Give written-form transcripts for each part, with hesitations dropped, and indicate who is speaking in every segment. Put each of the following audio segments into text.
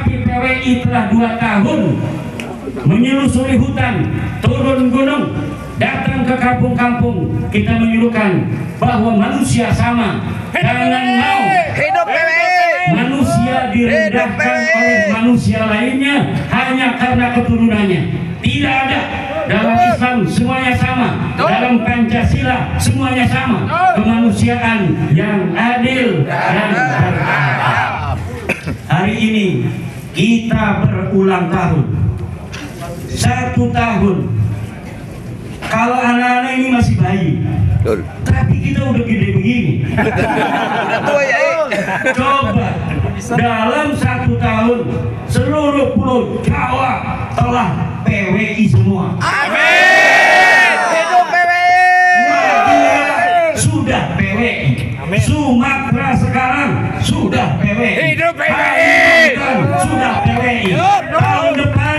Speaker 1: Tapi PWI telah 2 tahun menyelusuri hutan, turun gunung, datang ke kampung-kampung. Kita menyuruhkan bahwa manusia sama. Jangan mau
Speaker 2: Hidup PWI.
Speaker 1: manusia direndahkan oleh manusia lainnya hanya karena keturunannya. Tidak ada. Dalam Islam semuanya sama. Dalam Pancasila semuanya sama. Kemanusiaan yang adil dan beradab. Hari ini kita berulang tahun. 1 tahun. Kalau anak-anak ini masih bayi, tapi kita udah gede begini.
Speaker 2: Tua ya.
Speaker 1: Coba dalam 1 tahun seluruh pulau Jawa telah PWI semua.
Speaker 2: Amin. Hidup PWI.
Speaker 1: Madura sudah PWI. Sumatera sekarang sudah PWI.
Speaker 2: Hidup PWI.
Speaker 1: Kalimantan sudah PWI. Tahun depan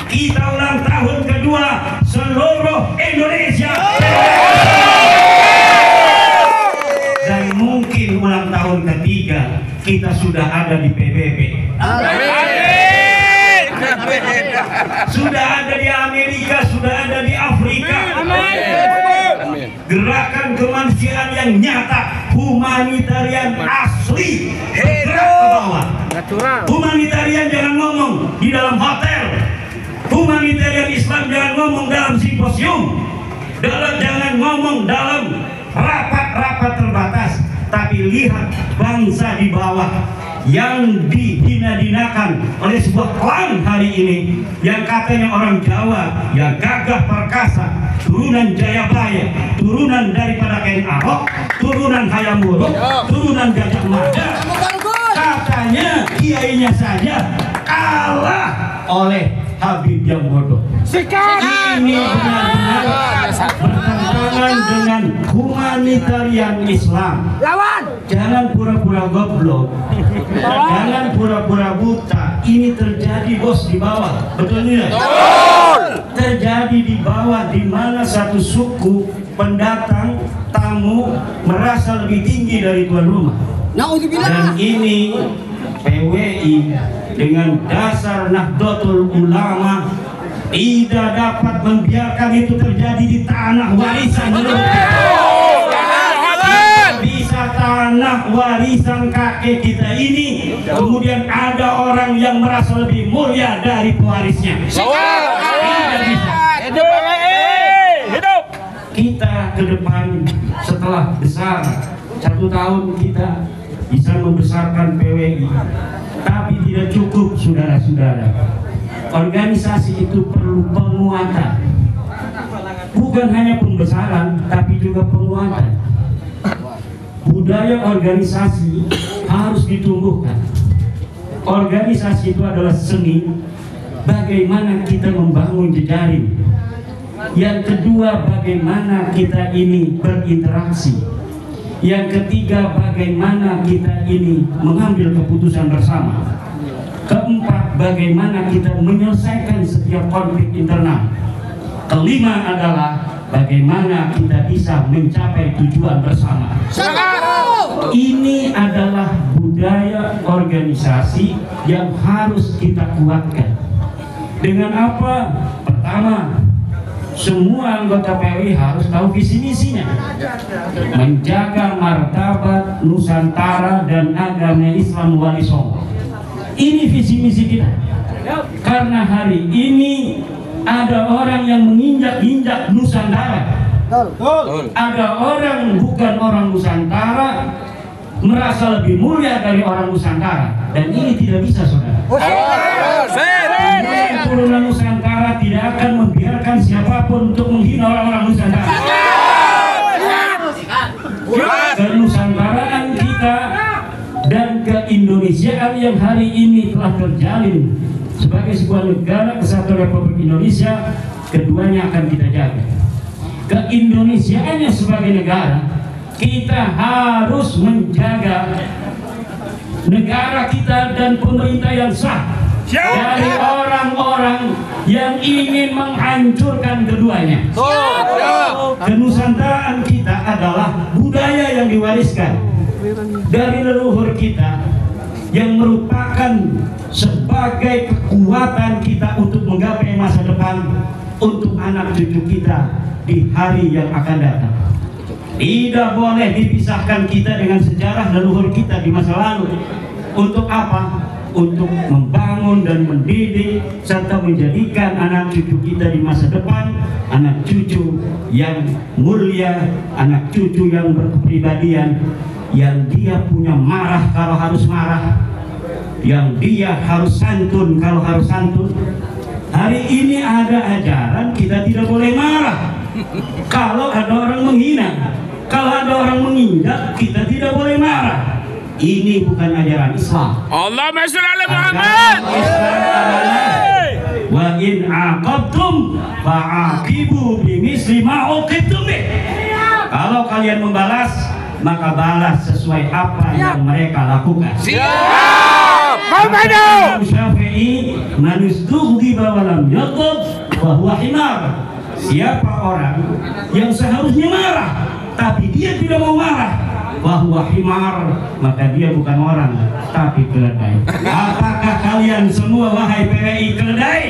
Speaker 1: kita ulang tahun kedua seluruh Indonesia. Dan mungkin ulang tahun ketiga kita sudah ada di PBB.
Speaker 2: Amin.
Speaker 1: Sudah ada di Amerika, sudah ada di Afrika. Gerakan kemanusiaan yang nyata, humanitarian asli, bergerak ke bawah. Humanitarian jangan ngomong di dalam hotel. Humanitarian Islam jangan ngomong dalam simposium. Jangan ngomong dalam rapat-rapat terbatas. Tapi lihat bangsa di bawah yang dihina-hinakan oleh sebuah klan hari ini, yang katanya orang Jawa, yang gagah perkasa, turunan Jayabaya, turunan daripada Ken Arok, turunan Hayam Wuruk, turunan Gajah Mada. Katanya kiainya saja kalah oleh Habib yang bodoh. Ini benar-benar bertentangan dengan humanitarian Islam.
Speaker 3: Lawan.
Speaker 1: Jangan pura-pura goblok, jangan pura-pura buta. Ini terjadi bos di bawah, betul tidak? Terjadi di bawah, di mana satu suku pendatang tamu merasa lebih tinggi dari tuan rumah. Dan ini PWI dengan dasar Nahdlatul Ulama tidak dapat membiarkan itu terjadi di tanah warisan bisa tanah warisan kakek kita ini kemudian ada orang yang merasa lebih mulia dari pewarisnya. Tidak bisa.
Speaker 2: Hidup.
Speaker 1: Kita ke depan setelah besar 1 tahun kita bisa membesarkan PWI, tapi tidak cukup saudara-saudara. Organisasi itu perlu penguatan, bukan hanya pembesaran tapi juga penguatan. Budaya organisasi harus ditumbuhkan. Organisasi itu adalah seni bagaimana kita membangun jejaring. Yang kedua, bagaimana kita ini berinteraksi. Yang ketiga, bagaimana kita ini mengambil keputusan bersama. Keempat, bagaimana kita menyelesaikan setiap konflik internal. Kelima adalah bagaimana kita bisa mencapai tujuan bersama. Ini adalah budaya organisasi yang harus kita kuatkan. Dengan apa? Pertama, semua anggota PWI harus tahu visi misinya, menjaga martabat Nusantara dan agama Islam wali songo. Ini visi misi kita. Karena hari ini ada orang yang menginjak-injak Nusantara. Ada orang bukan orang Nusantara merasa lebih mulia dari orang Nusantara, dan ini tidak bisa, saudara. Turunan Nusantara tidak akan membiarkan siapapun untuk menghina orang-orang Nusantara. Kenusantaraan kita dan keindonesiaan yang hari ini telah terjalin sebagai sebuah negara kesatuan Republik Indonesia, keduanya akan kita jaga. Keindonesiaannya sebagai negara, kita harus menjaga negara kita dan pemerintah yang sah dari orang-orang yang ingin menghancurkan keduanya. Kenusantaraan kita adalah budaya yang diwariskan dari leluhur kita, yang merupakan sebagai kekuatan kita untuk menggapai masa depan untuk anak cucu kita di hari yang akan datang. Tidak boleh dipisahkan kita dengan sejarah leluhur kita di masa lalu. Untuk apa? Untuk membangun dan mendidik serta menjadikan anak cucu kita di masa depan anak cucu yang mulia, anak cucu yang berkepribadian, yang dia punya marah kalau harus marah, yang dia harus santun kalau harus santun. Hari ini ada ajaran kita tidak boleh marah. Kalau ada orang menghina, kalau ada orang menginjak, kita tidak boleh marah. Ini bukan ajaran Islam.
Speaker 3: Allahumma sholli ala Muhammad.
Speaker 1: Islam adalah wa in aqabtum fa'aqibu bimisli ma uqibtum bih. Kalau kalian membalas, maka balas sesuai apa yang mereka lakukan.
Speaker 3: Siap. Komando.
Speaker 1: Syafi'i man istughdiba wa lam yaghdab wa huwa himar. Siapa orang yang seharusnya marah tapi dia tidak mau marah, bahwa himar, maka dia bukan orang tapi keledai. Apakah kalian semua wahai PWI keledai?